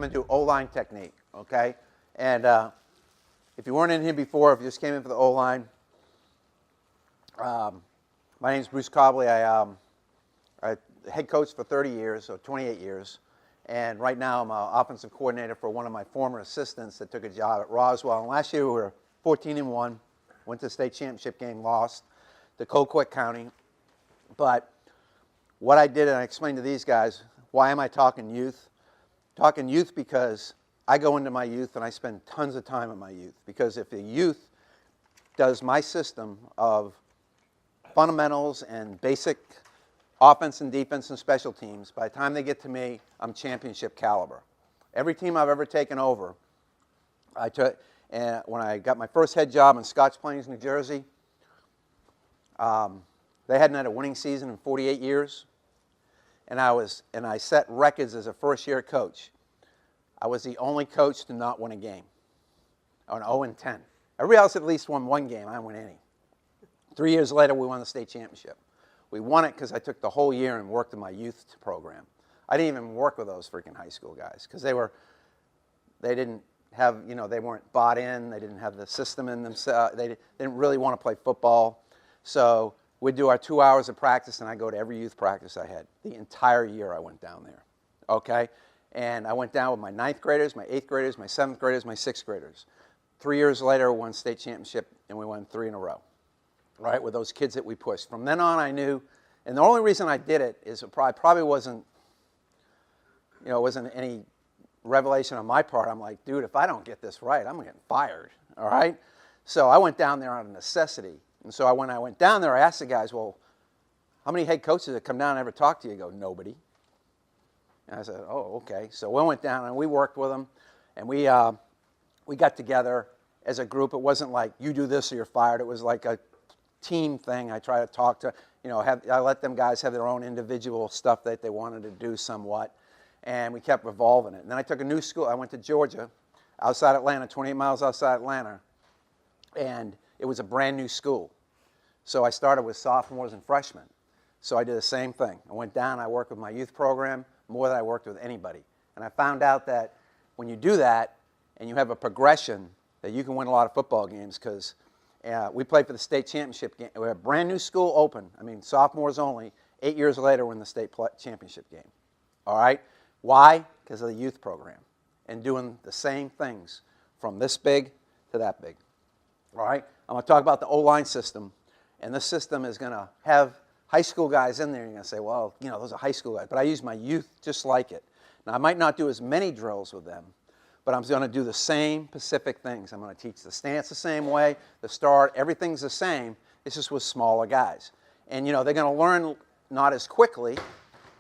to do O-line technique, okay? And if you weren't in here before, if you just came in for the O-line, my name is Bruce Cobleigh. I'm head coach for 30 years, so 28 years. And right now I'm an offensive coordinator for one of my former assistants that took a job at Roswell. And last year we were 14-1, went to the state championship game, lost to Cobleigh County. But what I did, and I explained to these guys, why am I talking youth? Talking youth because I go into my youth and I spend tons of time in my youth. Because if the youth does my system of fundamentals and basic offense and defense and special teams, by the time they get to me, I'm championship caliber. Every team I've ever taken over, and when I got my first head job in Scotch Plains, New Jersey, they hadn't had a winning season in 48 years. And I set records as a first-year coach. I was the only coach to not win a game. On 0-10. Everybody else at least won one game. I didn't win any. 3 years later, we won the state championship. We won it because I took the whole year and worked in my youth program. I didn't even work with those freaking high school guys because they didn't have, you know, they weren't bought in. They didn't have the system in themselves. They didn't really want to play football. So we'd do our 2 hours of practice, and I'd go to every youth practice I had. The entire year I went down there, okay? And I went down with my 9th graders, my 8th graders, my 7th graders, my 6th graders. 3 years later, we won state championship, and we won 3 in a row, right, with those kids that we pushed. From then on, I knew, and the only reason I did it is it probably wasn't, you know, it wasn't any revelation on my part. I'm like, dude, if I don't get this right, I'm getting fired, all right? So I went down there out of necessity. And so when I went down there, I asked the guys, well, how many head coaches that come down and ever talk to you? Go, nobody. And I said, oh, okay. So we went down and we worked with them, and we got together as a group. It wasn't like you do this or you're fired. It was like a team thing. I try to talk to, you know, I let them guys have their own individual stuff that they wanted to do somewhat, and we kept evolving it. And then I took a new school. I went to Georgia, outside Atlanta, 28 miles outside Atlanta, and it was a brand new school. So I started with sophomores and freshmen. So I did the same thing. I went down, I worked with my youth program more than I worked with anybody. And I found out that when you do that and you have a progression, that you can win a lot of football games because we played for the state championship game. We had a brand new school open. I mean, sophomores only. 8 years later, we're in the state championship game. All right? Why? Because of the youth program and doing the same things from this big to that big. All right? I'm going to talk about the O-line system, and this system is going to have high school guys in there. You're going to say, well, you know, those are high school guys. But I use my youth just like it. Now, I might not do as many drills with them, but I'm going to do the same specific things. I'm going to teach the stance the same way, the start, everything's the same. It's just with smaller guys. And, you know, they're going to learn not as quickly,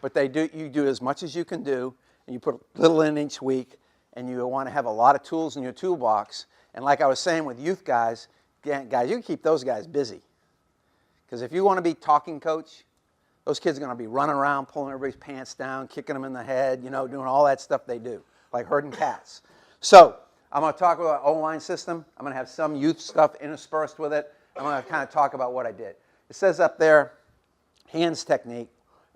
but you do as much as you can do, and you put a little in each week, and you want to have a lot of tools in your toolbox. And like I was saying with youth guys, you can keep those guys busy. Because if you want to be talking coach, those kids are going to be running around, pulling everybody's pants down, kicking them in the head, you know, doing all that stuff they do, like herding cats. So I'm going to talk about O-line system. I'm going to have some youth stuff interspersed with it. I'm going to kind of talk about what I did. It says up there, hands technique.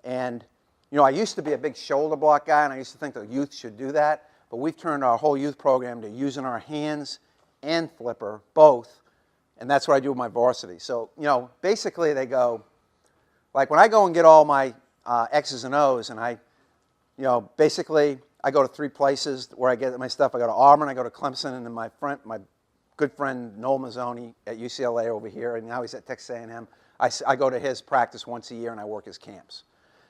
And, you know, I used to be a big shoulder block guy, and I used to think the youth should do that. But we've turned our whole youth program to using our hands and flipper, both. And that's what I do with my varsity. So, you know, basically they go, like when I go and get all my X's and O's, and you know, basically I go to 3 places where I get my stuff. I go to Auburn, I go to Clemson, and then my good friend Noel Mazzoni at UCLA over here, and now he's at Texas A&M. I go to his practice once a year, and I work his camps.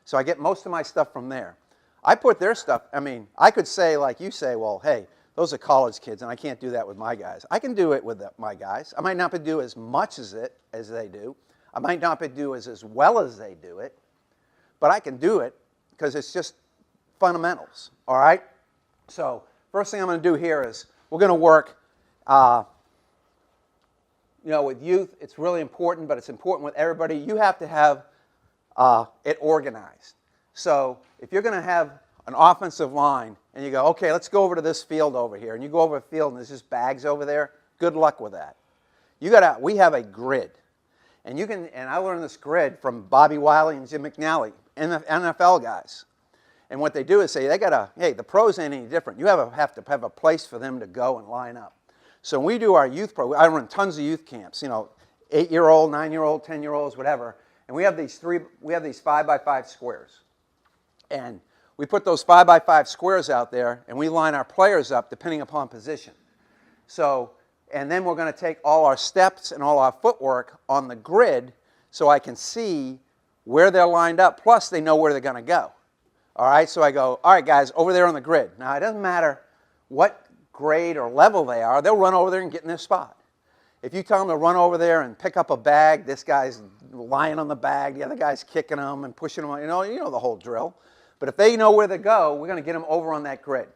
So I get most of my stuff from there. I put their stuff, I mean, I could say, like you say, well, hey, those are college kids, and I can't do that with my guys. I can do it with my guys. I might not do as much as they do. I might not do as well as they do it, but I can do it because it's just fundamentals, all right? So first thing I'm going to do here is we're going to work, you know, with youth. It's really important, but it's important with everybody. You have to have it organized. So if you're going to have an offensive line, and you go, okay, let's go over to this field over here, and you go over a field and there's just bags over there, good luck with that. We have a grid. And I learned this grid from Bobby Wiley and Jim McNally, NFL guys. And what they do is say, hey, the pros ain't any different. You have to have a place for them to go and line up. So when we do our youth program, I run tons of youth camps, 8-year-old, 9-year-old, 10-year-olds, whatever. And we have these 5x5 squares. And we put those 5x5 squares out there, and we line our players up depending upon position. So, and then we're going to take all our steps and all our footwork on the grid so I can see where they're lined up, plus they know where they're going to go. All right, so I go, all right, guys, over there on the grid. Now, it doesn't matter what grade or level they are, they'll run over there and get in their spot. If you tell them to run over there and pick up a bag, this guy's lying on the bag, the other guy's kicking them and pushing them, you know the whole drill. But if they know where to go, we're going to get them over on that grid.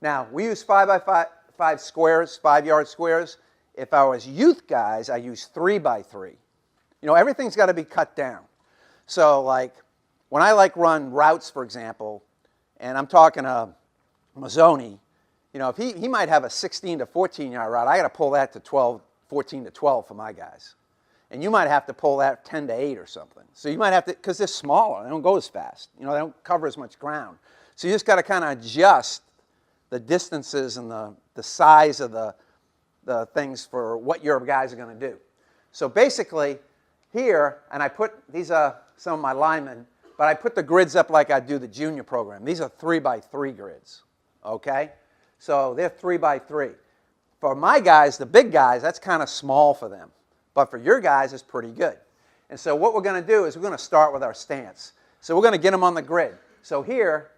Now, we use 5x5 squares, 5-yard squares. If I was youth guys, I use 3x3. Everything's got to be cut down. So, like, when I run routes, for example, and I'm talking to Mazzoni, if he might have a 16 to 14-yard route, I got to pull that to 14 to 12 for my guys. And you might have to pull that 10 to 8 or something. So you might have to, because they're smaller, they don't go as fast. They don't cover as much ground. So you just got to kind of adjust the distances and the size of the things for what your guys are going to do. So basically, here, and these are some of my linemen, but I put the grids up like I do the junior program. These are 3x3 grids, okay? So they're 3x3. For my guys, the big guys, that's kind of small for them. But for your guys, it's pretty good. And so what we're going to do is we're going to start with our stance. So we're going to get them on the grid. So here,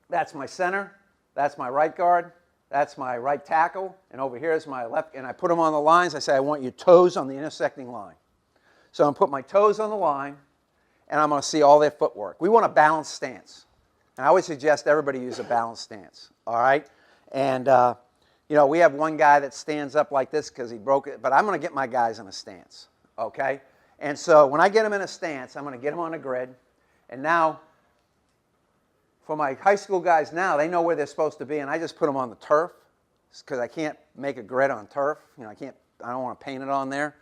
that's my center, that's my right guard, that's my right tackle, and over here is my left. And I put them on the lines. I say, I want your toes on the intersecting line. So I'm going to put my toes on the line, and I'm going to see all their footwork. We want a balanced stance. And I always suggest everybody use a balanced stance, all right? And, we have one guy that stands up like this because he broke it, but I'm going to get my guys in a stance, okay? And so when I get them in a stance, I'm going to get them on a grid. And now, for my high school guys now, they know where they're supposed to be, and I just put them on the turf because I can't make a grid on turf. I don't want to paint it on there.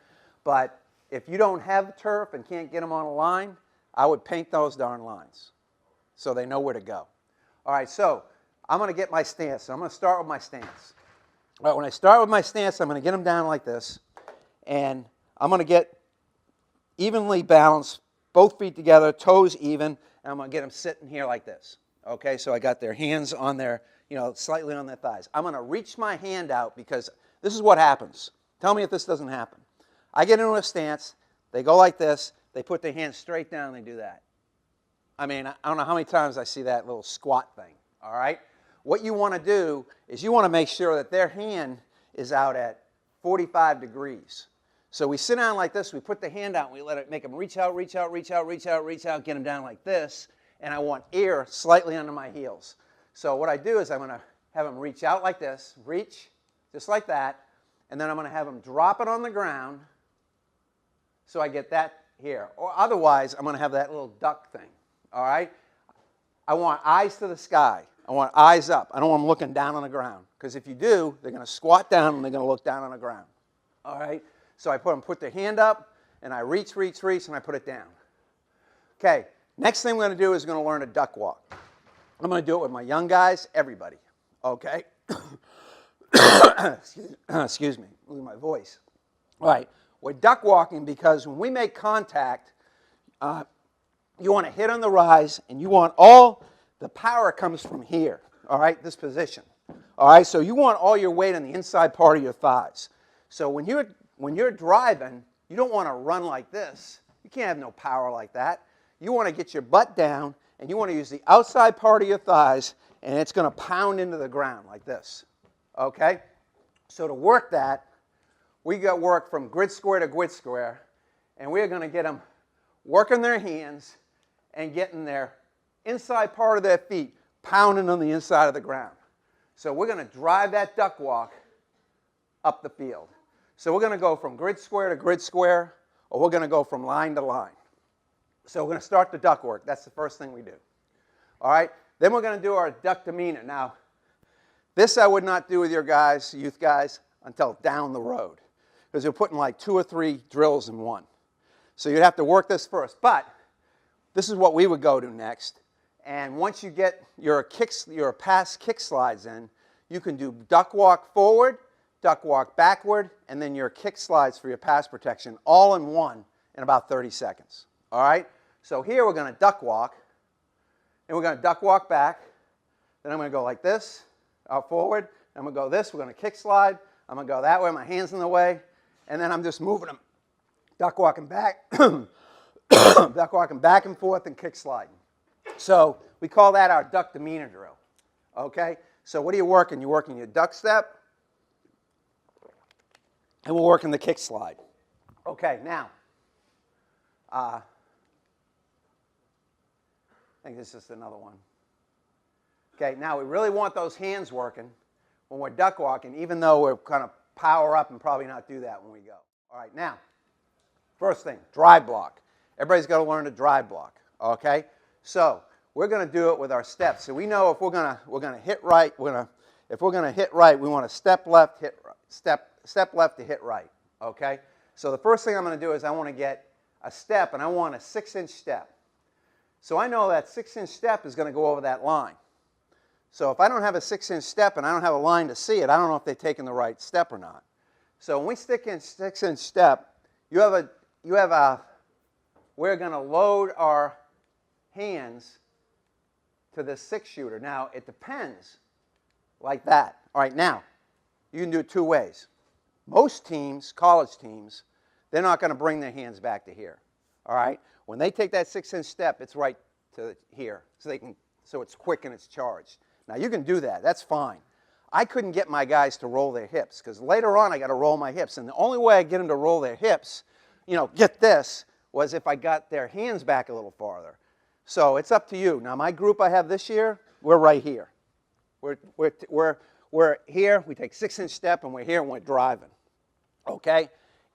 But if you don't have turf and can't get them on a line, I would paint those darn lines so they know where to go. All right, so I'm going to get my stance. So I'm going to start with my stance. All right, when I start with my stance, I'm going to get them down like this, and I'm going to get evenly balanced, both feet together, toes even, and I'm going to get them sitting here like this. Okay, so I got their hands on their, slightly on their thighs. I'm going to reach my hand out because this is what happens. Tell me if this doesn't happen. I get into a stance, they go like this, they put their hands straight down, and they do that. I mean, I don't know how many times I see that little squat thing, all right? What you want to do is you want to make sure that their hand is out at 45 degrees. So we sit down like this, we put the hand out, and we make them reach out, reach out, reach out, reach out, reach out, get them down like this, and I want air slightly under my heels. So what I do is I'm going to have them reach out like this, reach, just like that, and then I'm going to have them drop it on the ground so I get that here. Or otherwise, I'm going to have that little duck thing, all right? I want eyes to the sky. I want eyes up. I don't want them looking down on the ground. Because if you do, they're going to squat down and they're going to look down on the ground. All right? So I put their hand up, and I reach, reach, reach, and I put it down. Okay, next thing we're going to do is we're going to learn a duck walk. I'm going to do it with my young guys, everybody. Okay? Excuse me, losing my voice. All right, we're duck walking because when we make contact, you want to hit on the rise, and you want all the power comes from here, all right, this position. All right, so you want all your weight on the inside part of your thighs. So when you're driving, you don't want to run like this. You can't have no power like that. You want to get your butt down, and you want to use the outside part of your thighs, and it's going to pound into the ground like this. Okay? So to work that, we got work from grid square to grid square, and we're going to get them working their hands and getting their inside part of their feet pounding on the inside of the ground. So we're going to drive that duck walk up the field. So we're going to go from grid square to grid square, or we're going to go from line to line. So we're going to start the duck work. That's the first thing we do. All right? Then we're going to do our duck demeanor. Now, this I would not do with your guys, youth guys, until down the road. Because you're putting like 2 or 3 drills in one. So you'd have to work this first. But this is what we would go to next. And once you get your pass kick slides in, you can do duck walk forward, duck walk backward, and then your kick slides for your pass protection all in one in about 30 seconds. All right? So here we're going to duck walk, and we're going to duck walk back. Then I'm going to go like this, out forward. I'm going to go this. We're going to kick slide. I'm going to go that way. My hand's in the way. And then I'm just moving them. Duck walking back, duck walking back and forth and kick sliding. So we call that our duck demeanor drill. Okay? So what are you working? You're working your duck step, and we're working the kick slide. Okay, now, I think this is just another one. Okay, now we really want those hands working when we're duck walking, even though we're kind of power up and probably not do that when we go. All right, now, first thing, drive block. Everybody's got to learn to drive block, okay? So we're going to do it with our steps. So we know if we're going to hit right, if we're going to hit right, we want to step left, hit right, step left to hit right, okay? So the first thing I'm going to do is I want to get a step, and I want a 6-inch step. So I know that 6-inch step is going to go over that line. So if I don't have a 6-inch step and I don't have a line to see it, I don't know if they've taken the right step or not. So when we stick in 6-inch step, we're going to load our hands to this 6-shooter. Now, it depends like that. All right, now, you can do it two ways. Most teams, college teams, they're not going to bring their hands back to here. All right? When they take that 6-inch step, it's right to here, so it's quick and it's charged. Now, you can do that. That's fine. I couldn't get my guys to roll their hips because later on I got to roll my hips. And the only way I get them to roll their hips, get this, was if I got their hands back a little farther. So it's up to you. Now, my group I have this year, we're right here. We're here. We take 6-inch step, and we're here, and we're driving. Okay?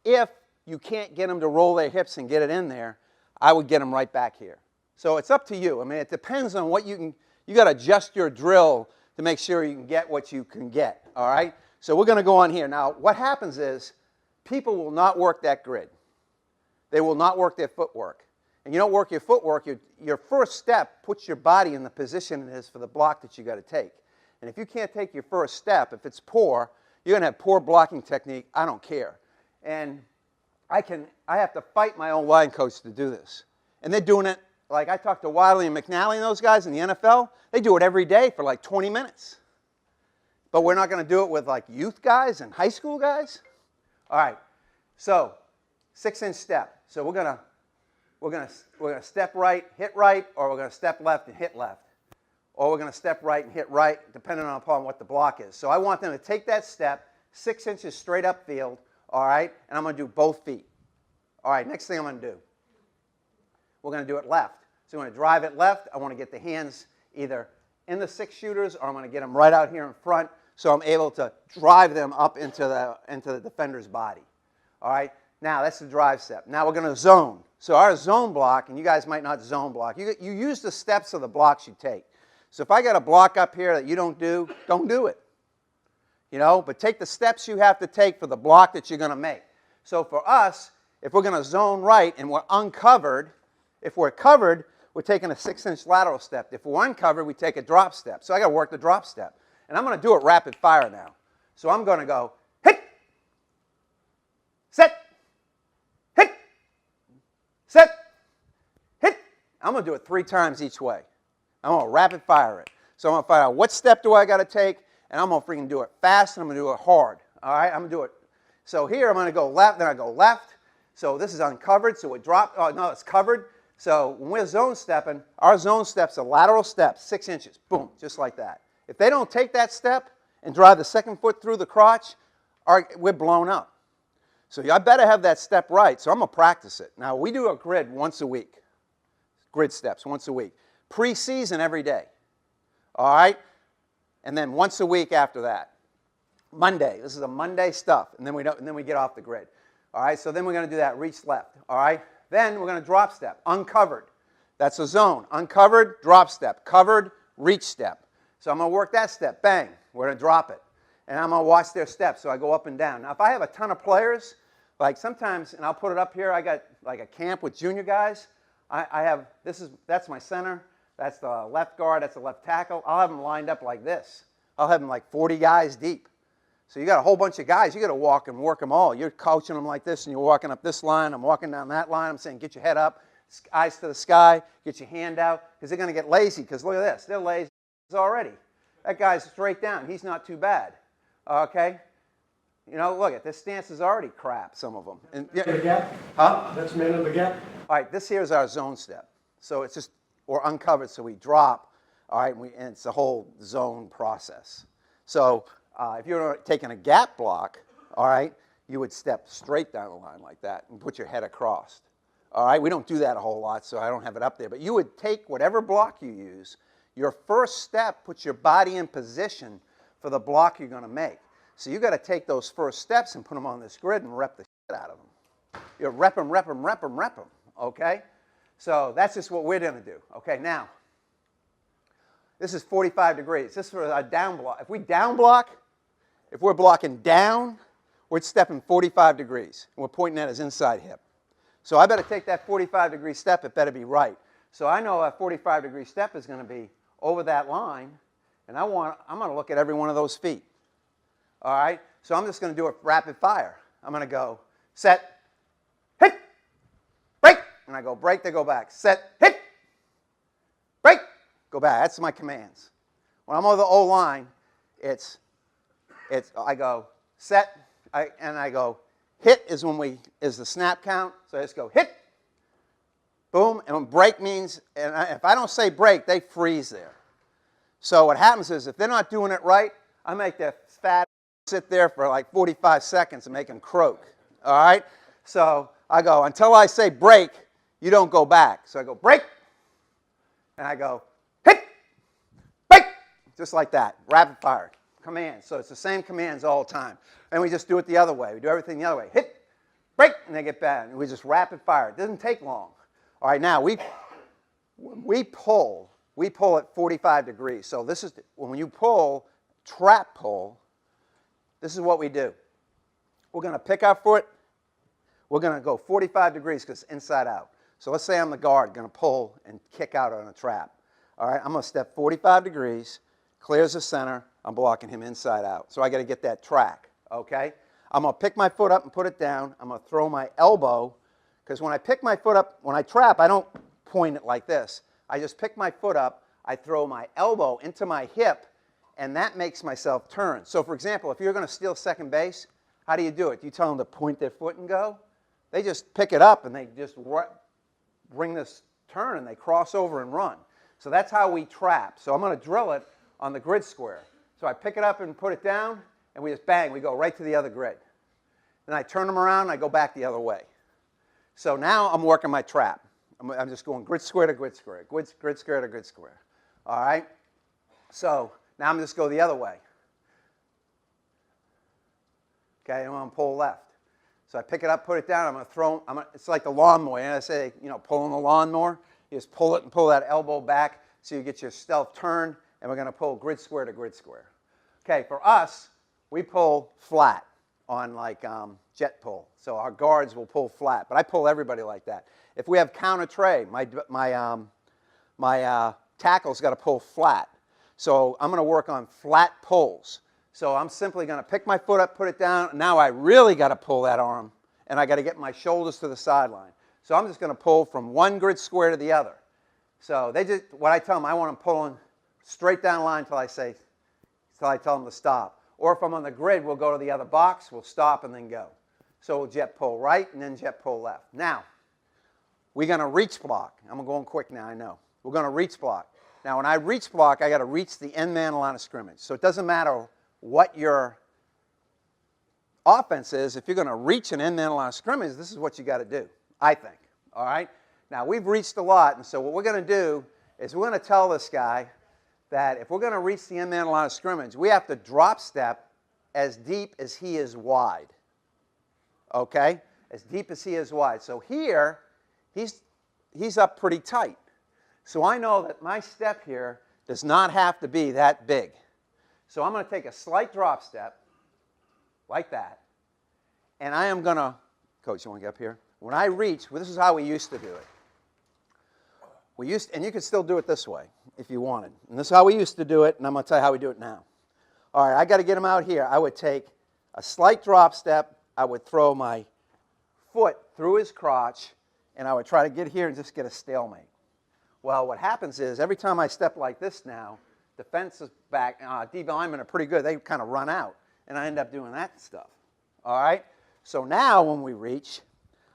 If you can't get them to roll their hips and get it in there, I would get them right back here. So it's up to you. I mean, it depends on what you can. You got to adjust your drill to make sure you can get what you can get, all right? So we're going to go on here. Now, what happens is people will not work that grid. They will not work their footwork. And you don't work your footwork, your first step puts your body in the position it is for the block that you got to take. And if you can't take your first step, if it's poor, you're going to have poor blocking technique. I don't care. And I have to fight my own line coach to do this. And they're doing it. Like I talked to Wiley and McNally and those guys in the NFL, they do it every day for like 20 minutes. But we're not going to do it with like youth guys and high school guys. All right, so 6-inch step. So we're gonna step right, hit right, or we're gonna step left and hit left, or we're gonna step right and hit right, depending upon what the block is. So I want them to take that step 6 inches straight up field. All right, and I'm going to do both feet. All right, next thing I'm going to do, we're going to do it left. So I'm going to drive it left. I want to get the hands either in the 6-shooters or I'm going to get them right out here in front so I'm able to drive them up into the defender's body. All right, now that's the drive step. Now we're going to zone. So our zone block, and you guys might not zone block, you use the steps of the blocks you take. So if I got a block up here that you don't do it. But take the steps you have to take for the block that you're going to make. So for us, if we're going to zone right and we're uncovered, if we're covered, we're taking a 6-inch lateral step. If we're uncovered, we take a drop step. So I got to work the drop step. And I'm going to do it rapid fire now. So I'm going to go hit, set, hit, set, hit. I'm going to do it 3 times each way. I'm going to rapid fire it. So I'm going to find out what step do I got to take, and I'm going to freaking do it fast, and I'm going to do it hard. All right, I'm going to do it. So here I'm going to go left, then I go left. So this is uncovered, so it dropped. Oh, no, it's covered. So when we're zone stepping, our zone steps are lateral steps, 6 inches. Boom, just like that. If they don't take that step and drive the second foot through the crotch, we're blown up. So I better have that step right, so I'm going to practice it. Now, we do a grid once a week. Grid steps once a week. Pre-season every day. All right? And then once a week after that. Monday. This is a Monday stuff. And then we get off the grid. All right? So then we're going to do that reach left. All right? Then we're going to drop step. Uncovered. That's a zone. Uncovered, drop step. Covered, reach step. So I'm going to work that step. Bang. We're going to drop it. And I'm going to watch their steps. So I go up and down. Now, if I have a ton of players, like sometimes, and I'll put it up here, I got like a camp with junior guys. That's my center. That's the left guard, that's the left tackle. I'll have them lined up like this. I'll have them like 40 guys deep. So you got a whole bunch of guys. You got to walk and work them all. You're coaching them like this, and you're walking up this line. I'm walking down that line. I'm saying, get your head up, eyes to the sky, get your hand out, because they're going to get lazy. Because look at this. They're lazy already. That guy's straight down. He's not too bad. Okay? You know, look at this stance is already crap, some of them. And, The gap? huh? That's man in the gap? All right, this here is our zone step. So it's just, we're uncovered, so we drop, all right, and it's a whole zone process. So if you're taking a gap block, all right, you would step straight down the line like that and put your head across. All right, we don't do that a whole lot, so I don't have it up there. But you would take whatever block you use, your first step puts your body in position for the block you're going to make. So you got to take those first steps and put them on this grid and rep the shit out of them. You rep them, rep them, rep them, rep them, okay? So that's just what we're going to do. Okay, now, this is 45 degrees. This is for a down block. If we down block, if we're blocking down, we're stepping 45 degrees. And we're pointing at his inside hip. So I better take that 45-degree step. It better be right. So I know a 45-degree step is going to be over that line, and I'm going to look at every one of those feet. All right? So I'm just going to do it rapid fire. I'm going to go set, hit, break. And I go break, they go back. Set, hit, break, go back. That's my commands. When I'm over the O-line, I go set, and I go hit is is the snap count. So I just go hit, boom, and when break means, and if I don't say break, they freeze there. So what happens is if they're not doing it right, I make that fat sit there for like 45 seconds and make them croak. All right? So I go, until I say break, you don't go back. So I go break, and I go hit, break, just like that, rapid fire. Commands. So it's the same commands all the time. And we just do it the other way. We do everything the other way. Hit, break, and they get back. And we just rapid fire. It doesn't take long. All right, now we pull at 45 degrees. So this is, when you pull, trap pull, this is what we do. We're going to pick our foot. We're going to go 45 degrees because it's inside out. So let's say I'm the guard, going to pull and kick out on a trap. All right, I'm going to step 45 degrees, clears the center. I'm blocking him inside out. So I got to get that track, okay? I'm going to pick my foot up and put it down. I'm going to throw my elbow, because when I pick my foot up, when I trap, I don't point it like this. I just pick my foot up, I throw my elbow into my hip, and that makes myself turn. So for example, if you're going to steal second base, how do you do it? Do you tell them to point their foot and go? They just pick it up and they just bring this turn and they cross over and run. So that's how we trap. So I'm going to drill it on the grid square. So I pick it up and put it down, and we just bang, we go right to the other grid. Then I turn them around, and I go back the other way. So now I'm working my trap. I'm just going grid square to grid square, grid square to grid square. All right? So now I'm just go the other way. Okay, and I'm going to pull left. So I pick it up, put it down, I'm going to throw, it's like the lawnmower. And I say, you know, pulling the lawnmower, you just pull it and pull that elbow back so you get your stealth turned, and we're going to pull grid square to grid square. Okay, for us, we pull flat on like jet pull. So our guards will pull flat, but I pull everybody like that. If we have counter tray, my tackle's got to pull flat. So I'm going to work on flat pulls. So I'm simply going to pick my foot up, put it down. Now I really got to pull that arm, and I got to get my shoulders to the sideline. So I'm just going to pull from one grid square to the other. So what I tell them, I want them pulling straight down the line until I tell them to stop. Or if I'm on the grid, we'll go to the other box, we'll stop and then go. So we'll jet pull right and then jet pull left. Now, we're going to reach block. I'm going quick now, I know. We're going to reach block. Now, when I reach block, I got to reach the end man line of scrimmage. So it doesn't matter what your offense is. If you're going to reach an end man line of scrimmage, this is what you got to do, I think. All right? Now, we've reached a lot, and so what we're going to do is we're going to tell this guy that if we're going to reach the end man line of scrimmage, we have to drop step as deep as he is wide. Okay? As deep as he is wide. So here, he's up pretty tight. So I know that my step here does not have to be that big. So I'm going to take a slight drop step, like that, and I am going to, Coach, you want to get up here? When I reach, well, this is how we used to do it. and you can still do it this way if you wanted. And this is how we used to do it, and I'm going to tell you how we do it now. All right, I got to get him out here. I would take a slight drop step. I would throw my foot through his crotch, and I would try to get here and just get a stalemate. Well, what happens is every time I step like this now, defensive back, D linemen are pretty good. They kind of run out, and I end up doing that stuff. All right? So now when we reach,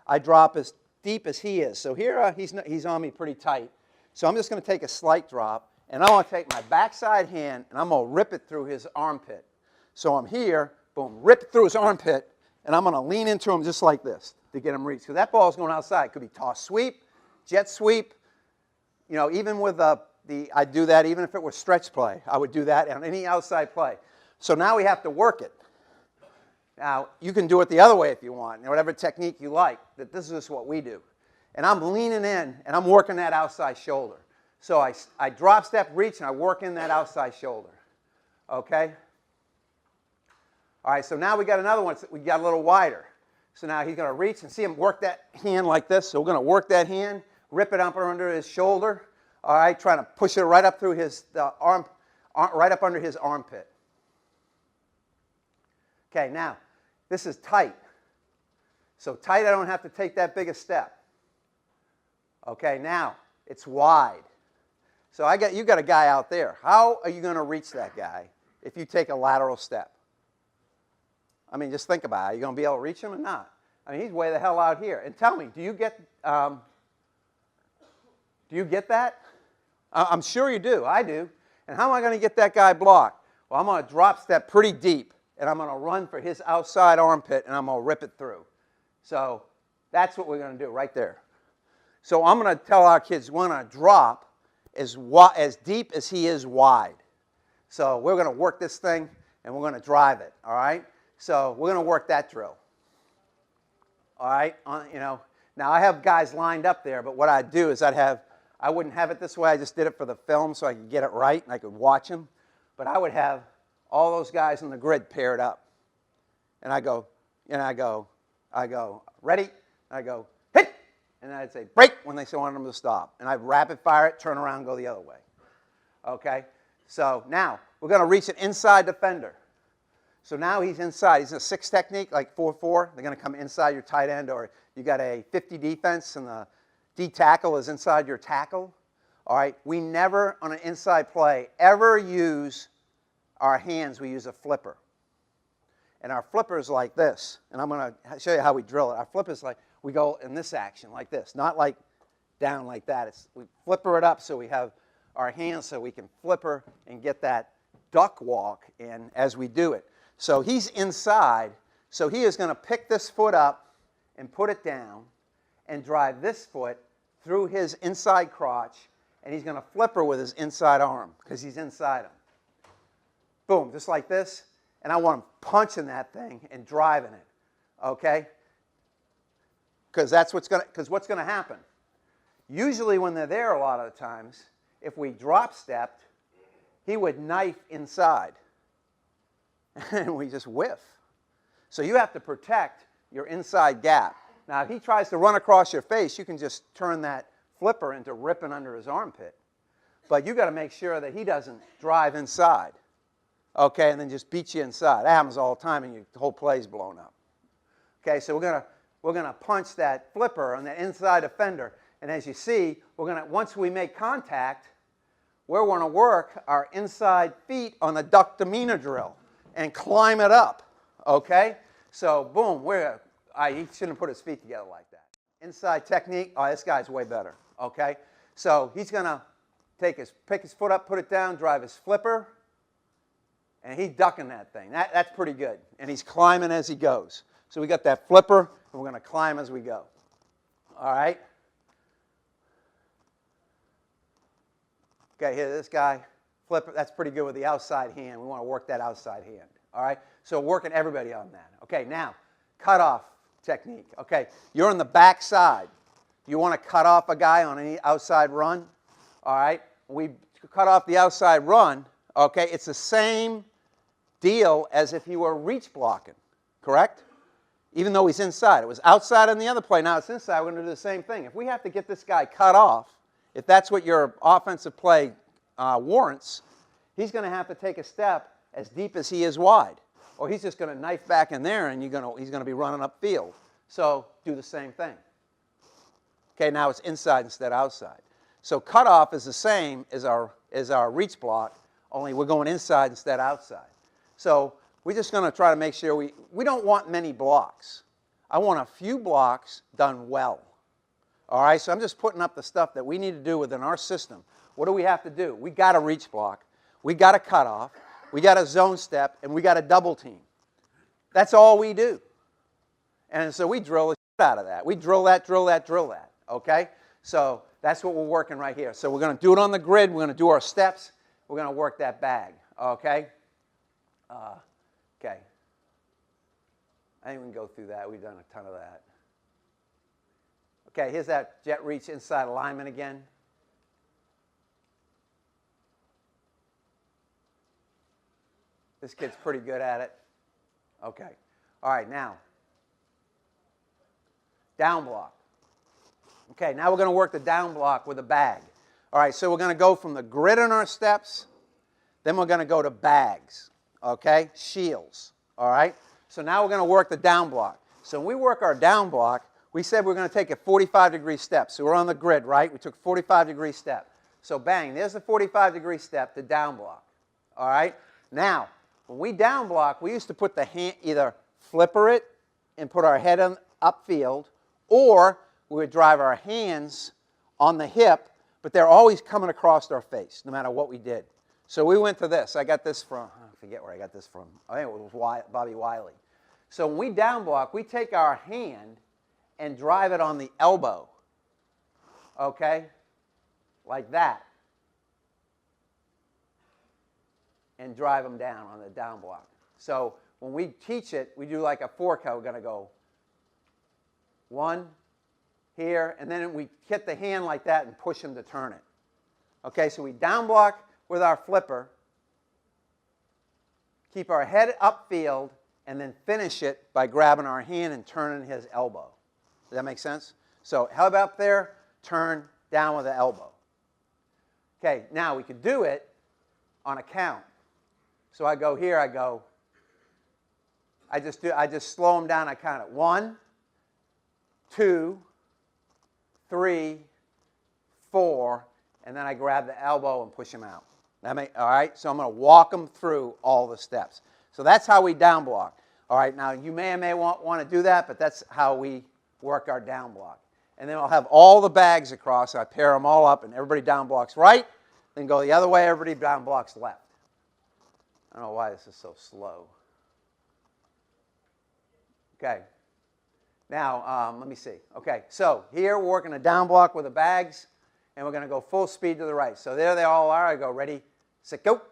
I drop as deep as he is. So here he's on me pretty tight. So I'm just going to take a slight drop, and I want to take my backside hand, and I'm going to rip it through his armpit. So I'm here, boom, rip it through his armpit, and I'm going to lean into him just like this to get him reached. Because that ball is going outside. It could be toss sweep, jet sweep. You know, even with I'd do that even if it was stretch play. I would do that on any outside play. So now we have to work it. Now, you can do it the other way if you want, whatever technique you like. But this is just what we do. And I'm leaning in, and I'm working that outside shoulder. So I drop, step, reach, and I work in that outside shoulder. Okay? All right, so now we got another one. We got a little wider. So now he's going to reach and see him work that hand like this. So we're going to work that hand, rip it up under his shoulder. All right, trying to push it right up through his arm, right up under his armpit. Okay, now this is tight. So tight, I don't have to take that big a step. Okay, now it's wide. So you got a guy out there. How are you going to reach that guy if you take a lateral step? I mean, just think about it. Are you going to be able to reach him or not? I mean, he's way the hell out here. And tell me, do you get that? I'm sure you do. I do. And how am I going to get that guy blocked? Well, I'm going to drop step pretty deep, and I'm going to run for his outside armpit, and I'm going to rip it through. So that's what we're going to do right there. So I'm going to tell our kids we're going to drop as deep as he is wide. So we're going to work this thing, and we're going to drive it, all right? So we're going to work that drill. All right? You know, now I have guys lined up there, but what I'd do is I wouldn't have it this way. I just did it for the film so I could get it right and I could watch them. But I would have all those guys in the grid paired up. And I go, ready? And I go, hit! And I'd say, break, when they wanted them to stop. And I'd rapid fire it, turn around, and go the other way. Okay? So now, we're going to reach an inside defender. So now he's inside. He's in a 6 technique, like 4-4. They're going to come inside your tight end, or you got a 50 defense, and the D tackle is inside your tackle. All right? We never, on an inside play, ever use our hands. We use a flipper. And our flipper is like this. And I'm going to show you how we drill it. Our flipper is like, we go in this action, like this. Not like down like that. We flipper it up so we have our hands so we can flipper and get that duck walk in as we do it. So he's inside. So he is going to pick this foot up and put it down and drive this foot through his inside crotch. And he's going to flipper with his inside arm because he's inside him. Boom, just like this. And I want him punching that thing and driving it, okay? Because what's going to happen. Usually when they're there a lot of the times, if we drop stepped, he would knife inside. And we just whiff. So you have to protect your inside gap. Now, if he tries to run across your face, you can just turn that flipper into ripping under his armpit. But you've got to make sure that he doesn't drive inside. Okay, and then just beat you inside. That happens all the time, and your whole play's blown up. Okay, so we're gonna punch that flipper on the inside defender, and as you see, once we make contact, we're going to work our inside feet on the duck demeanor drill and climb it up. Okay, so boom, he shouldn't have put his feet together like that. Inside technique. Oh, this guy's way better. Okay, so he's gonna pick his foot up, put it down, drive his flipper. And he's ducking that thing. That's pretty good. And he's climbing as he goes. So we got that flipper, and we're going to climb as we go. All right? Okay, here, this guy, flipper, that's pretty good with the outside hand. We want to work that outside hand. All right? So working everybody on that. Okay, now, cutoff technique. Okay, you're on the back side. You want to cut off a guy on any outside run. All right? We cut off the outside run. Okay, it's the same deal as if he were reach blocking, correct? Even though he's inside. It was outside on the other play, now it's inside. We're going to do the same thing. If we have to get this guy cut off if that's what your offensive play warrants, he's going to have to take a step as deep as he is wide. Or he's just going to knife back in there and he's going to be running upfield. So do the same thing. Okay, now it's inside instead of outside. So cutoff is the same as our reach block, only we're going inside instead of outside. So we're just going to try to make sure we don't want many blocks. I want a few blocks done well. All right, so I'm just putting up the stuff that we need to do within our system. What do we have to do? We got a reach block, we got a cutoff, we got a zone step, and we got a double team. That's all we do. And so we drill the shit out of that. We drill that, drill that, drill that. Okay? So that's what we're working right here. So we're going to do it on the grid. We're going to do our steps. We're going to work that bag. Okay? Okay. I think we can go through that. We've done a ton of that. Okay, here's that jet reach inside alignment again. This kid's pretty good at it. Okay. All right, now, down block. Okay, now we're going to work the down block with a bag. All right, so we're going to go from the grid on our steps, then we're going to go to bags, okay, shields, all right? So now we're going to work the down block. So when we work our down block, we said we're going to take a 45-degree step. So we're on the grid, right? We took a 45-degree step. So bang, there's the 45-degree step, the down block, all right? Now, when we down block, we used to put the hand, either flipper it and put our head on upfield, or we would drive our hands on the hip, but they're always coming across our face, no matter what we did. So we went to this. I got this from, I forget where I got this from. I think it was Bobby Wiley. So when we down block, we take our hand and drive it on the elbow, okay, like that, and drive them down on the down block. So when we teach it, we do like a fork. We're going to go one, here, and then we hit the hand like that and push him to turn it. Okay, so we down block with our flipper, keep our head upfield, and then finish it by grabbing our hand and turning his elbow. Does that make sense? So head up there, turn down with the elbow. Okay, now we could do it on a count. So I go here, I just slow them down, I count it. 1, 2, 3, 4, and then I grab the elbow and push him out. All right, so I'm going to walk them through all the steps. So that's how we down block. All right, now you may or may want to do that, but that's how we work our down block. And then I'll have all the bags across. So I pair them all up, and everybody down blocks right, then go the other way, everybody down blocks left. I don't know why this is so slow. Okay. Now, let me see. Okay, so here we're working a down block with the bags, and we're going to go full speed to the right. So there they all are. I go ready, set, go.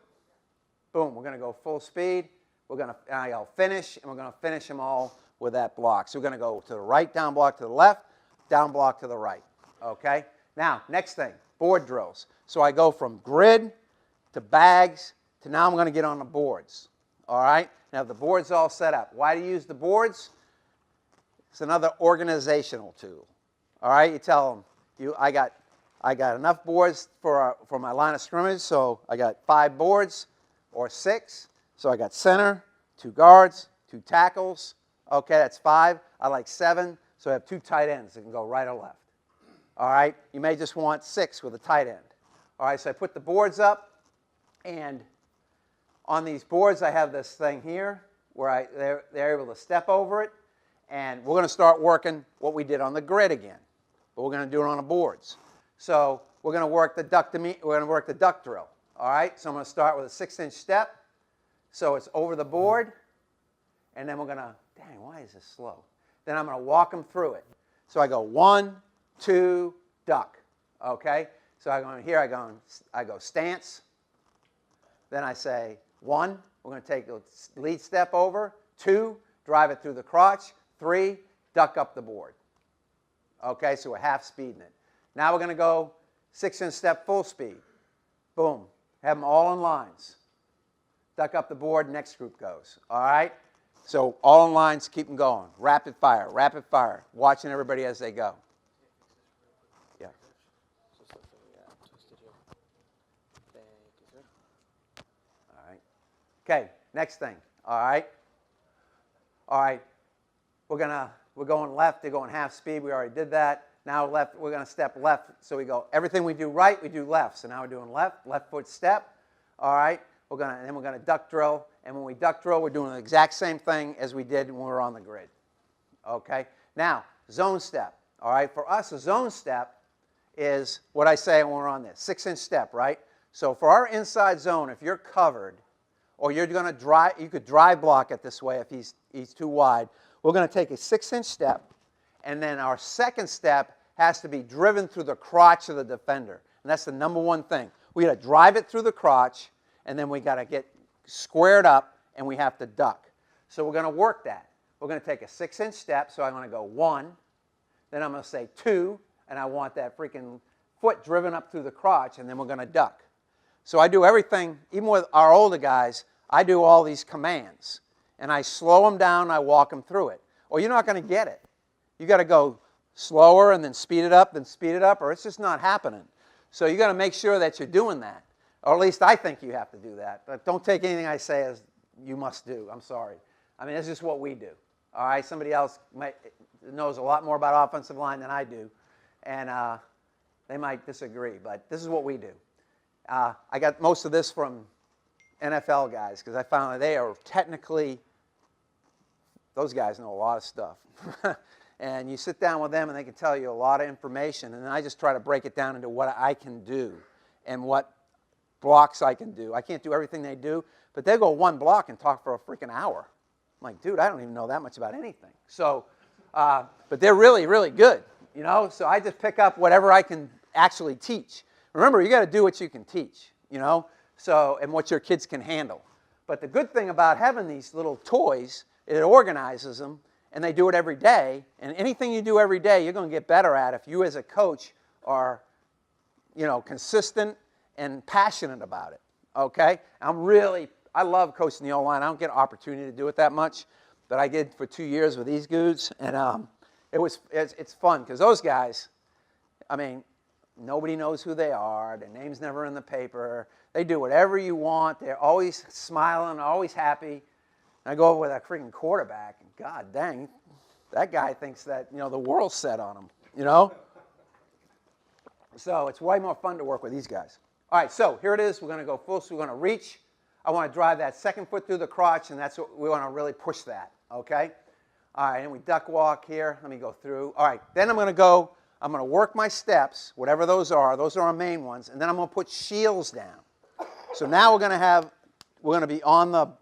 Boom, we're going to go full speed. I'll finish, and we're going to finish them all with that block. So we're going to go to the right, down block to the left, down block to the right. Okay? Now, next thing, board drills. So I go from grid to bags to now I'm going to get on the boards. All right? Now, the board's all set up. Why do you use the boards? It's another organizational tool. All right, you tell them, I got enough boards for my line of scrimmage, so I got 5 boards or 6. So I got center, 2 guards, 2 tackles. Okay, that's 5. I like 7, so I have 2 tight ends that can go right or left. All right, you may just want 6 with a tight end. All right, so I put the boards up, and on these boards I have this thing here where they're able to step over it. And we're going to start working what we did on the grid again, but we're going to do it on the boards. So we're going to work the duck drill. All right. So I'm going to start with a 6-inch step, so it's over the board, and then we're going to. Dang, why is this slow? Then I'm going to walk them through it. So I go 1, 2, duck. Okay. So I go here. I go stance. Then I say 1. We're going to take the lead step over. 2, drive it through the crotch. 3, duck up the board. Okay, so we're half speeding it. Now we're going to go 6-inch step full speed. Boom. Have them all in lines. Duck up the board, next group goes. All right? So all in lines, keep them going. Rapid fire, watching everybody as they go. Yeah. Okay, next thing. All right. All right. We're going left. They're going half speed. We already did that. Now left. We're going to step left. So we go everything we do right, we do left. So now we're doing left foot step. All right. And then we're going to duck drill. And when we duck drill, we're doing the exact same thing as we did when we were on the grid. Okay. Now zone step. All right. For us, a zone step is what I say when we're on this 6-inch step, right? So for our inside zone, if you're covered, or you're going to drive, you could drive block it this way if he's too wide. We're going to take a 6-inch step, and then our second step has to be driven through the crotch of the defender. And that's the number one thing. We got to drive it through the crotch, and then we got to get squared up, and we have to duck. So we're going to work that. We're going to take a 6-inch step, so I'm going to go 1, then I'm going to say 2, and I want that freaking foot driven up through the crotch, and then we're going to duck. So I do everything, even with our older guys, I do all these commands. And I slow them down and I walk them through it. Or you're not going to get it. You got to go slower and then speed it up, or it's just not happening. So you got to make sure that you're doing that. Or at least I think you have to do that. But don't take anything I say as you must do. I'm sorry. I mean, it's just what we do. All right? Somebody else knows a lot more about offensive line than I do. And they might disagree. But this is what we do. I got most of this from NFL guys because I found that they are technically, those guys know a lot of stuff. And you sit down with them and they can tell you a lot of information. And I just try to break it down into what I can do and what blocks I can do. I can't do everything they do, but they go one block and talk for a freaking hour. I'm like, dude, I don't even know that much about anything. So, but they're really, really good, you know. So I just pick up whatever I can actually teach. Remember, you got to do what you can teach, you know, so, and what your kids can handle. But the good thing about having these little toys, it organizes them, and they do it every day. And anything you do every day, you're going to get better at if you as a coach are, you know, consistent and passionate about it, okay? I love coaching the O-line. I don't get an opportunity to do it that much, but I did for 2 years with these dudes, and it's fun because those guys, I mean, nobody knows who they are. Their name's never in the paper. They do whatever you want. They're always smiling, always happy. And I go over with a freaking quarterback, and God dang, that guy thinks that, you know, the world's set on him, you know? So it's way more fun to work with these guys. All right, so here it is. We're going to go full, so we're going to reach. I want to drive that second foot through the crotch, and that's what we want to really push that, okay? All right, and we duck walk here. Let me go through. All right, then I'm going to work my steps, whatever those are our main ones, and then I'm going to put shields down. So now we're going to be on the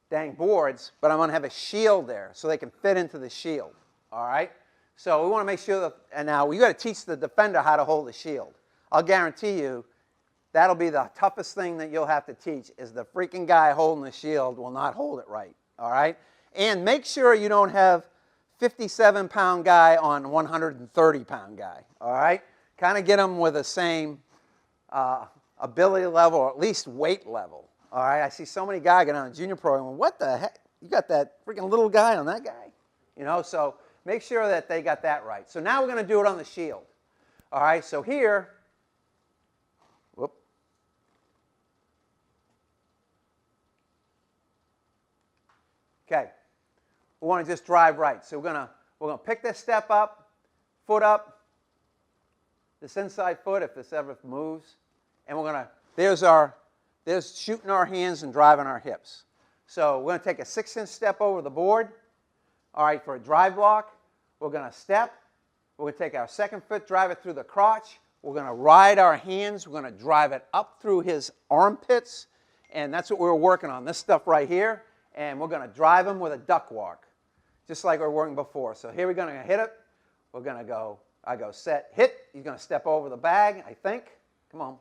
dang boards, but I'm going to have a shield there so they can fit into the shield. All right? So we want to make sure that, and now we got to teach the defender how to hold the shield. I'll guarantee you that'll be the toughest thing that you'll have to teach is the freaking guy holding the shield will not hold it right. All right? And make sure you don't have 57-pound guy on 130-pound guy, all right? Kind of get them with the same ability level or at least weight level, all right? I see so many guys get on a junior program, what the heck? You got that freaking little guy on that guy? You know, so make sure that they got that right. So now we're going to do it on the shield, all right? So here, whoop. Okay. We want to just drive right. So we're going to pick this step up, foot up, this inside foot if this ever moves, and we're going to, there's shooting our hands and driving our hips. So we're going to take a 6-inch step over the board. All right, for a drive block, we're going to step. We're going to take our second foot, drive it through the crotch. We're going to ride our hands. We're going to drive it up through his armpits, and that's what we were working on, this stuff right here. And we're going to drive him with a duck walk, just like we were working before. So here we're going to hit it. We're going to go, I go set, hit. He's going to step over the bag, I think. Come on.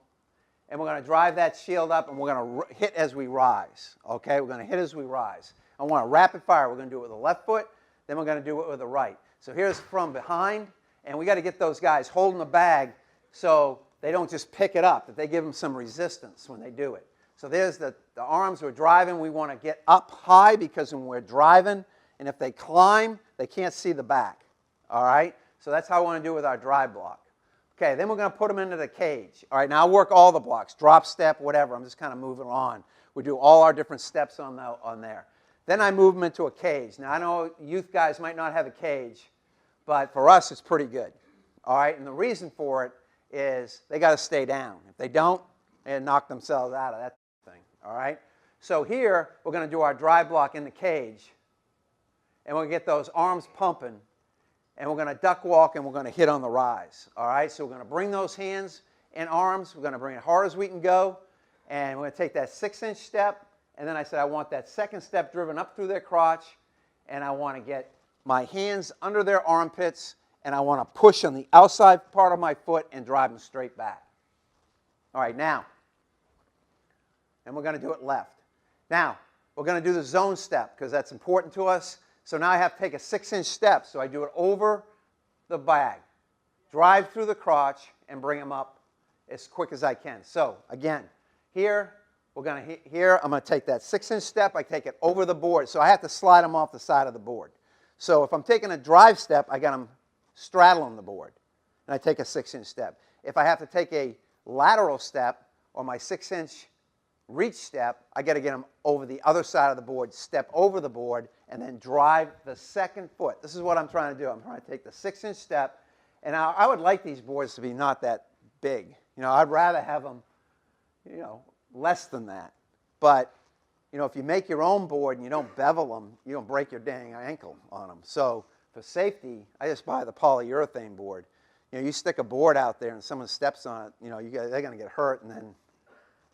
And we're going to drive that shield up, and we're going to hit as we rise. Okay, we're going to hit as we rise. I want a rapid fire. We're going to do it with the left foot, then we're going to do it with the right. So here's from behind, and we got to get those guys holding the bag so they don't just pick it up, that they give them some resistance when they do it. So there's the arms we're driving. We want to get up high because when we're driving, and if they climb, they can't see the back. All right? So that's how I want to do it with our drive block. Okay, then we're going to put them into the cage. All right, now I'll work all the blocks, drop step, whatever. I'm just kind of moving on. We do all our different steps on there. Then I move them into a cage. Now, I know youth guys might not have a cage, but for us, it's pretty good. All right, and the reason for it is they got to stay down. If they don't, they knock themselves out of that thing. All right, so here we're going to do our drive block in the cage, and we'll get those arms pumping, and we're going to duck walk, and we're going to hit on the rise. All right, so we're going to bring those hands and arms. We're going to bring it hard as we can go, and we're going to take that 6-inch step, and then I said I want that second step driven up through their crotch, and I want to get my hands under their armpits, and I want to push on the outside part of my foot and drive them straight back. All right, now, and we're going to do it left. Now, we're going to do the zone step because that's important to us. So now I have to take a 6-inch step. So I do it over the bag, drive through the crotch, and bring them up as quick as I can. So again, here, I'm going to take that 6-inch step. I take it over the board. So I have to slide them off the side of the board. So if I'm taking a drive step, I got them straddling the board, and I take a 6-inch step. If I have to take a lateral step or my 6-inch reach step, I got to get them over the other side of the board, step over the board, and then drive the second foot. This is what I'm trying to do. I'm trying to take the 6-inch step, and I would like these boards to be not that big. You know, I'd rather have them, you know, less than that. But, you know, if you make your own board and you don't bevel them, you don't break your dang ankle on them. So for safety, I just buy the polyurethane board. You know, you stick a board out there and someone steps on it, you know, they're going to get hurt, and then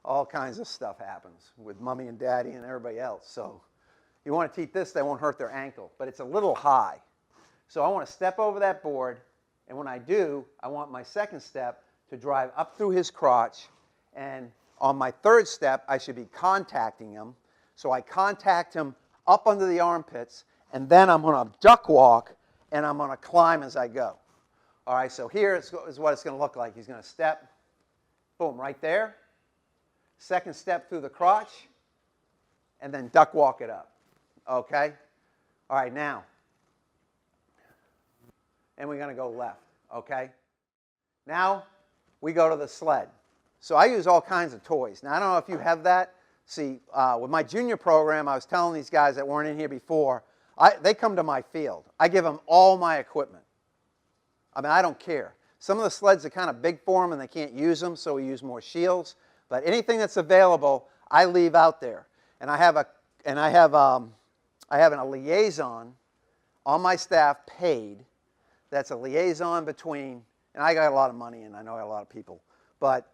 all kinds of stuff happens with mommy and daddy and everybody else. So you want to teach this, they won't hurt their ankle, but it's a little high. So I want to step over that board, and when I do, I want my second step to drive up through his crotch, and on my third step, I should be contacting him. So I contact him up under the armpits, and then I'm going to duck walk, and I'm going to climb as I go. All right, so here is what it's going to look like. He's going to step, boom, right there. Second step through the crotch, and then duck walk it up. Okay? All right, now. And we're going to go left. Okay? Now, we go to the sled. So I use all kinds of toys. Now, I don't know if you have that. See, with my junior program, I was telling these guys that weren't in here before, they come to my field. I give them all my equipment. I mean, I don't care. Some of the sleds are kind of big for them, and they can't use them, so we use more shields. But anything that's available, I leave out there. And I have a liaison on my staff paid. That's a liaison between, and I got a lot of money, and I know I got a lot of people, but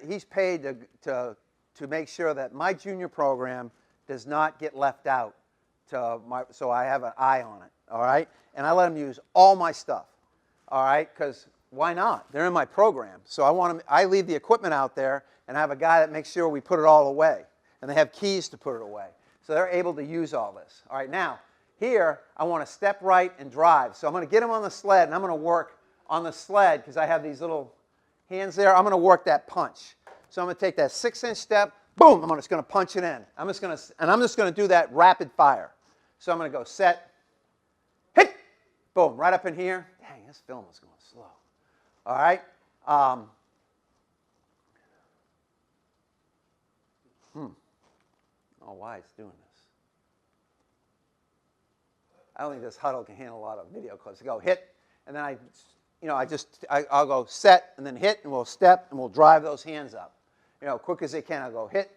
he's paid to make sure that my junior program does not get left out. So I have an eye on it. All right, and I let him use all my stuff. All right, because why not? They're in my program, so I leave the equipment out there, and I have a guy that makes sure we put it all away, and they have keys to put it away, so they're able to use all this. All right, now here I want to step right and drive, so I'm going to get him on the sled, and I'm going to work on the sled because I have these little hands there. I'm going to work that punch, so I'm going to take that 6-inch step, boom. I'm just going to punch it in. I'm just going to do that rapid fire. So I'm going to go set, hit, boom, right up in here. Dang, this film is going slow. All right. Oh, why it's doing this? I don't think this huddle can handle a lot of video clips. I go hit, and then I'll go set, and then hit, and we'll step, and we'll drive those hands up. You know, quick as they can. I'll go hit.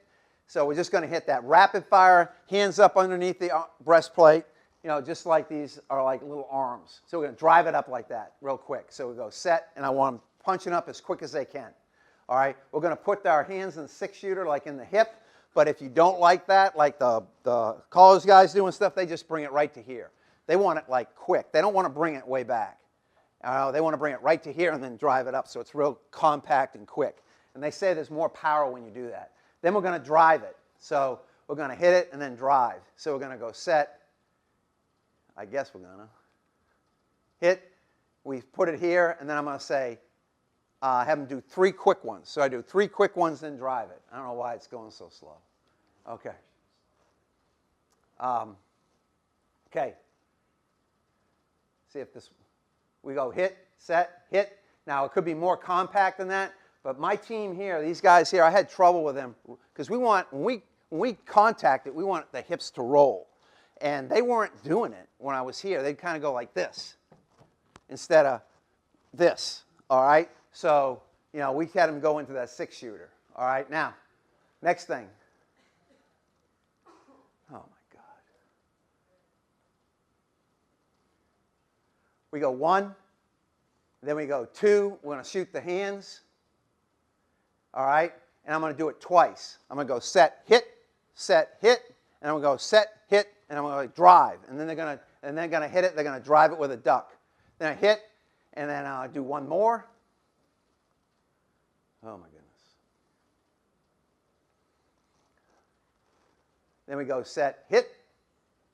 So we're just going to hit that rapid fire, hands up underneath the breastplate. You know, just like these are like little arms. So we're going to drive it up like that real quick. So we go set, and I want them punching up as quick as they can. All right, we're going to put our hands in the 6-shooter like in the hip, but if you don't like that, like the college guys do and stuff, they just bring it right to here. They want it like quick. They don't want to bring it way back. They want to bring it right to here and then drive it up so it's real compact and quick. And they say there's more power when you do that. Then we're going to drive it. So we're going to hit it and then drive. So we're going to go set. I guess we're going to hit. We put it here, and then I'm going to say, have them do 3 quick ones. So I do 3 quick ones, then drive it. I don't know why it's going so slow. Okay. Okay. See if this, we go hit, set, hit. Now, it could be more compact than that, but my team here, these guys here, I had trouble with them because when we contact it, we want the hips to roll. And they weren't doing it when I was here. They'd kind of go like this instead of this, all right? So, you know, we had them go into that 6-shooter, all right? Now, next thing. Oh, my God. We go 1, then we go 2. We're going to shoot the hands, all right? And I'm going to do it twice. I'm going to go set, hit, and I'm going to go set, hit, and I'm going to drive. And then they're going to hit it. They're going to drive it with a duck. Then I hit, and then I'll do one more. Oh, my goodness. Then we go set, hit,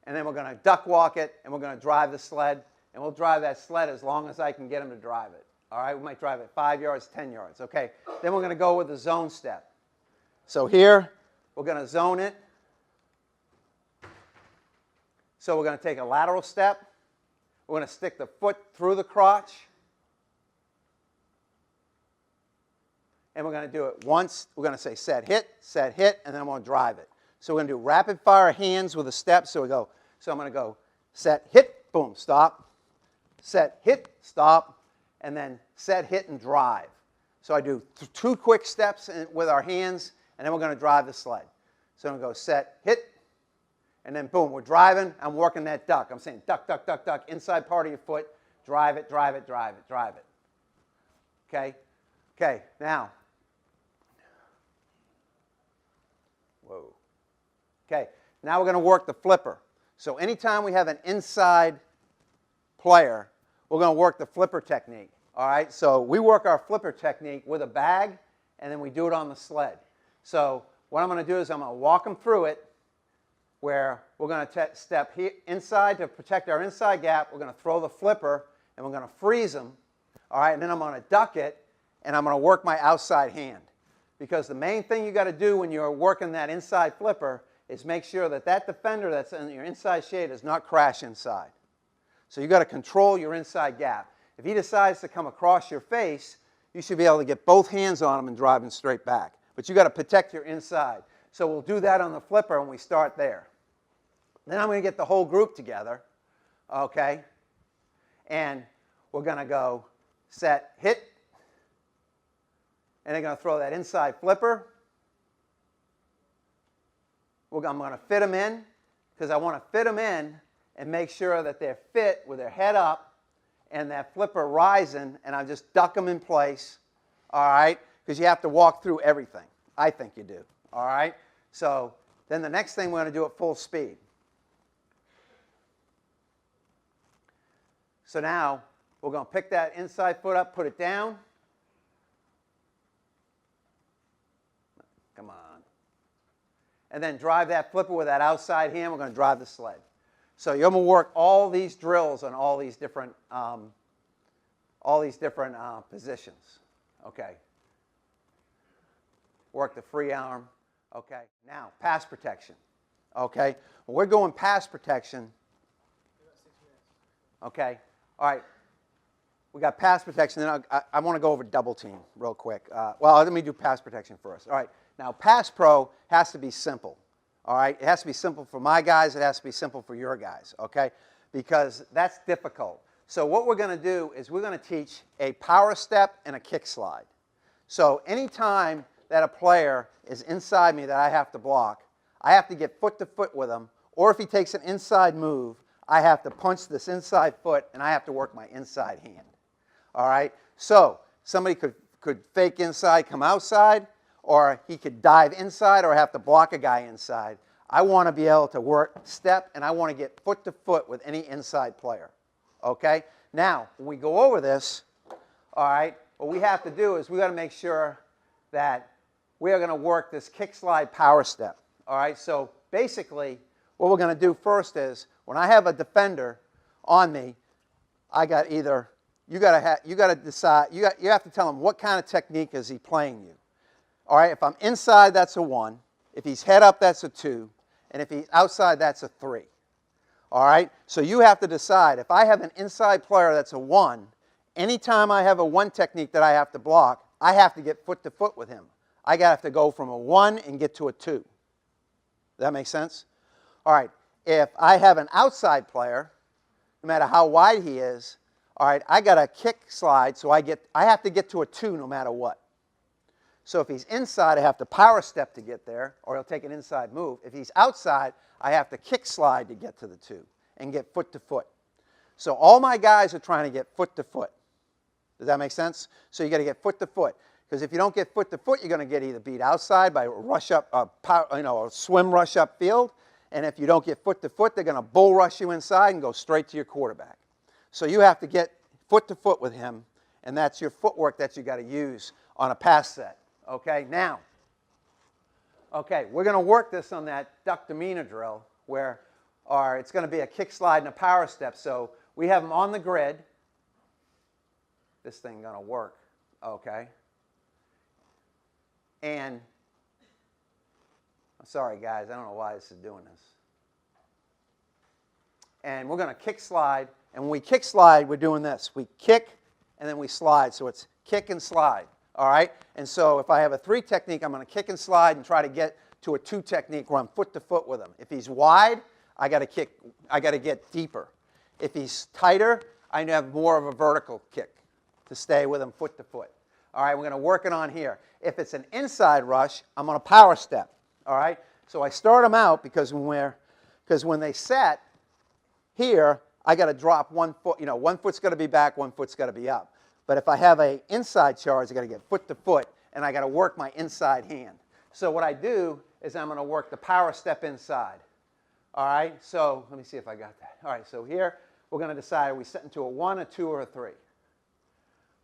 and then we're going to duck walk it, and we're going to drive the sled. And we'll drive that sled as long as I can get them to drive it. All right, we might drive it 5 yards, 10 yards. Okay, then we're going to go with the zone step. So here, we're going to zone it. So we're going to take a lateral step. We're going to stick the foot through the crotch. And we're going to do it once. We're going to say set, hit, and then I'm going to drive it. So we're going to do rapid fire hands with a step. So I'm going to go set, hit, boom, stop. Set, hit, stop, and then set, hit, and drive. So I do 2 quick steps with our hands, and then we're going to drive the sled. So I'm going to go set, hit, and then boom, we're driving. I'm working that duck. I'm saying duck, duck, duck, duck, inside part of your foot, drive it, drive it, drive it, drive it. Okay? Okay, now. Whoa. Okay, now we're going to work the flipper. So anytime we have an inside player, we're going to work the flipper technique. All right, so we work our flipper technique with a bag, and then we do it on the sled. So what I'm going to do is I'm going to walk them through it, where we're going to step here inside to protect our inside gap. We're going to throw the flipper, and we're going to freeze them. All right, and then I'm going to duck it, and I'm going to work my outside hand. Because the main thing you got to do when you're working that inside flipper is make sure that that defender that's in your inside shade does not crash inside. So you've got to control your inside gap. If he decides to come across your face, you should be able to get both hands on him and drive him straight back. But you've got to protect your inside. So we'll do that on the flipper when we start there. Then I'm going to get the whole group together, okay? And we're going to go set, hit, and they're going to throw that inside flipper. I'm going to fit them in, because I want to fit them in and make sure that they're fit with their head up and that flipper rising, and I just duck them in place, all right? Because you have to walk through everything. I think you do, all right? So then the next thing we're going to do at full speed. So now we're going to pick that inside foot up, put it down. Come on. And then drive that flipper with that outside hand. We're going to drive the sled. So you're going to work all these drills on all these different positions. Okay. Work the free arm. Okay. Now pass protection. Okay. When we're going pass protection. Okay. All right. We got pass protection. Then I want to go over double team real quick. Well, let me do pass protection first. All right. Now pass pro has to be simple. All right, it has to be simple for my guys. It has to be simple for your guys, okay? Because that's difficult. So what we're going to do is we're going to teach a power step and a kick slide. So anytime that a player is inside me that I have to block, I have to get foot to foot with him, or if he takes an inside move, I have to punch this inside foot and I have to work my inside hand. All right? So somebody could fake inside, come outside, or he could dive inside or have to block a guy inside. I want to be able to work step, and I want to get foot to foot with any inside player. Okay? Now, when we go over this, all right, what we have to do is we've got to make sure that we are going to work this kick slide power step. All right? So basically, what we're going to do first is when I have a defender on me, I got either you got to decide you have to tell him what kind of technique is he playing you. All right, if I'm inside, that's a 1. If he's head up, that's a 2. And if he's outside, that's a 3. All right, so you have to decide. If I have an inside player that's a 1 anytime I have a 1 technique that I have to block, I have to get foot to foot with him. I have to go from a 1 and get to a 2. Does that make sense? All right, if I have an outside player, no matter how wide he is, all right, I got a kick slide, so I have to get to a 2 no matter what. So if he's inside, I have to power step to get there, or he'll take an inside move. If he's outside, I have to kick slide to get to the 2 and get foot to foot. So all my guys are trying to get foot to foot. Does that make sense? So you got to get foot to foot. Because if you don't get foot to foot, you're going to get either beat outside by rush up, a swim rush up field. And if you don't get foot to foot, they're going to bull rush you inside and go straight to your quarterback. So you have to get foot to foot with him, and that's your footwork that you got to use on a pass set. Okay, now, we're going to work this on that duck demeanor drill where it's going to be a kick slide and a power step. So we have them on the grid. This thing going to work, okay? And I'm sorry, guys, I don't know why this is doing this. And we're going to kick slide, and when we kick slide, we're doing this. We kick, and then we slide. So it's kick and slide, all right? And so if I have a 3 technique, I'm going to kick and slide and try to get to a 2 technique where I'm foot to foot with him. If he's wide, I got to kick. I got to get deeper. If he's tighter, I have more of a vertical kick to stay with him foot to foot. All right, we're going to work it on here. If it's an inside rush, I'm going to power step. All right, so I start them out because when they set here, I got to drop 1 foot. You know, 1 foot's got to be back, 1 foot's got to be up. But if I have a inside charge, I got to get foot to foot, and I got to work my inside hand. So what I do is I'm going to work the power step inside. All right, so let me see if I got that. All right, so here we're going to decide are we setting to a 1, a 2, or a 3.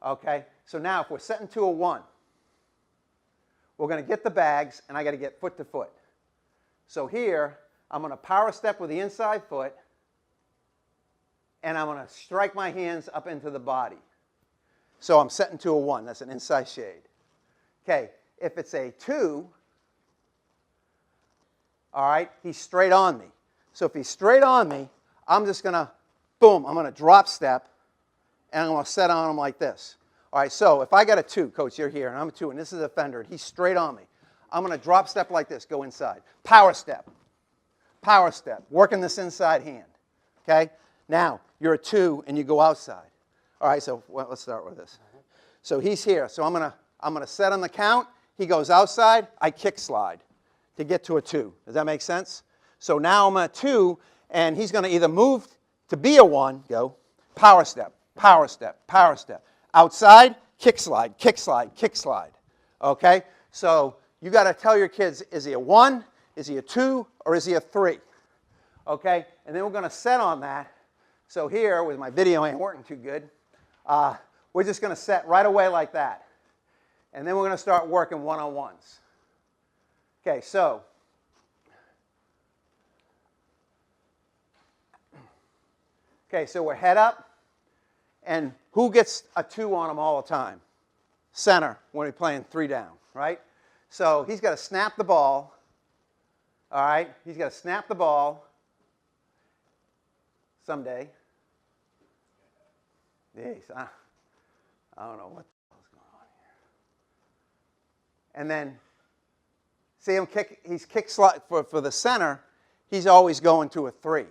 Okay, so now if we're setting to a 1, we're going to get the bags, and I got to get foot to foot. So here, I'm going to power step with the inside foot, and I'm going to strike my hands up into the body. So I'm setting to a 1. That's an inside shade. Okay, if it's a 2, all right, he's straight on me. So if he's straight on me, I'm just going to, boom, I'm going to drop step, and I'm going to set on him like this. All right, so if I got a 2, Coach, you're here, and I'm a 2, and this is a fender, and he's straight on me. I'm going to drop step like this, go inside. Power step, working this inside hand. Okay? Now, you're a 2, and you go outside. All right, so let's start with this. So he's here, so I'm going to set on the count. He goes outside, I kick slide to get to a 2. Does that make sense? So now I'm a 2, and he's going to either move to be a 1, go, power step, power step, power step. Outside, kick slide, kick slide, kick slide. Okay? So you got to tell your kids, is he a 1, is he a 2, or is he a 3? Okay? And then we're going to set on that. So here, with my video ain't working too good, we're just going to set right away like that. And then we're going to start working one-on-ones. Okay, so we're head up. And who gets a 2 on him all the time? Center, when we're playing 3 down, right? So he's got to snap the ball. All right? He's got to snap the ball someday. Jeez, I don't know what the hell's going on here. And then, see him kick, he's kick slide for the center, he's always going to a 3.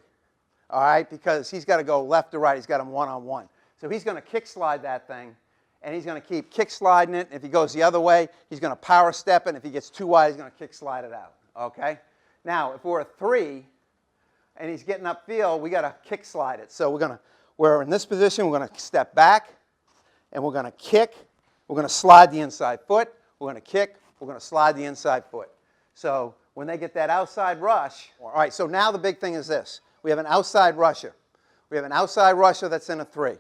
All right? Because he's got to go left to right. He's got him one-on-one. So he's going to kick slide that thing, and he's going to keep kick sliding it. If he goes the other way, he's going to power step it. And if he gets too wide, he's going to kick slide it out. Okay? Now, if we're a 3 and he's getting upfield, we got to kick slide it. So we're in this position. We're going to step back, and we're going to kick. We're going to slide the inside foot. We're going to kick. We're going to slide the inside foot. So when they get that outside rush, all right, so now the big thing is this. We have an outside rusher. We have an outside rusher that's in a 3.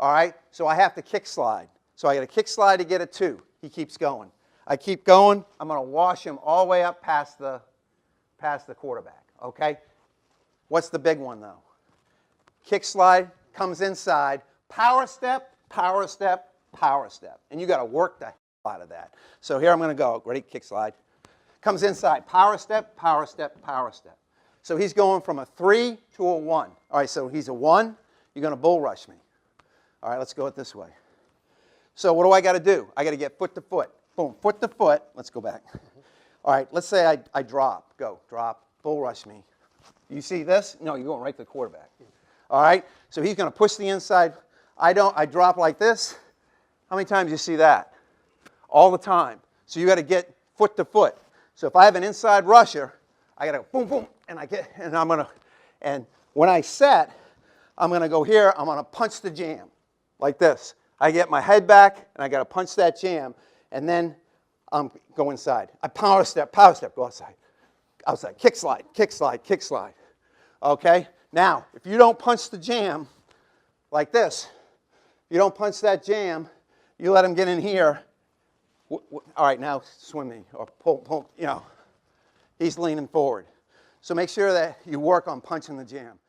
All right, so I have to kick slide. So I got to kick slide to get a 2. He keeps going. I keep going. I'm going to wash him all the way up past the quarterback. Okay? What's the big one, though? Kick slide, comes inside, power step, power step, power step. And you got to work the hell out of that. So here I'm going to go. Ready? Kick slide. Comes inside, power step, power step, power step. So he's going from a 3 to a 1. All right, so he's a 1. You're going to bull rush me. All right, let's go it this way. So what do I got to do? I got to get foot to foot. Boom, foot to foot. Let's go back. All right, let's say I drop. Go, drop, bull rush me. You see this? No, you're going right to the quarterback. All right, so he's going to push the inside. I drop like this. How many times do you see that? All the time. So you got to get foot to foot. So if I have an inside rusher, I got to go boom, boom, and when I set, I'm going to go here. I'm going to punch the jam like this. I get my head back, and I got to punch that jam, and then go inside. I power step, go outside. Outside, kick slide, kick slide, kick slide. Okay? Now, if you don't punch the jam like this, you don't punch that jam, you let him get in here. All right, now swim me or pull, you know. He's leaning forward. So make sure that you work on punching the jam.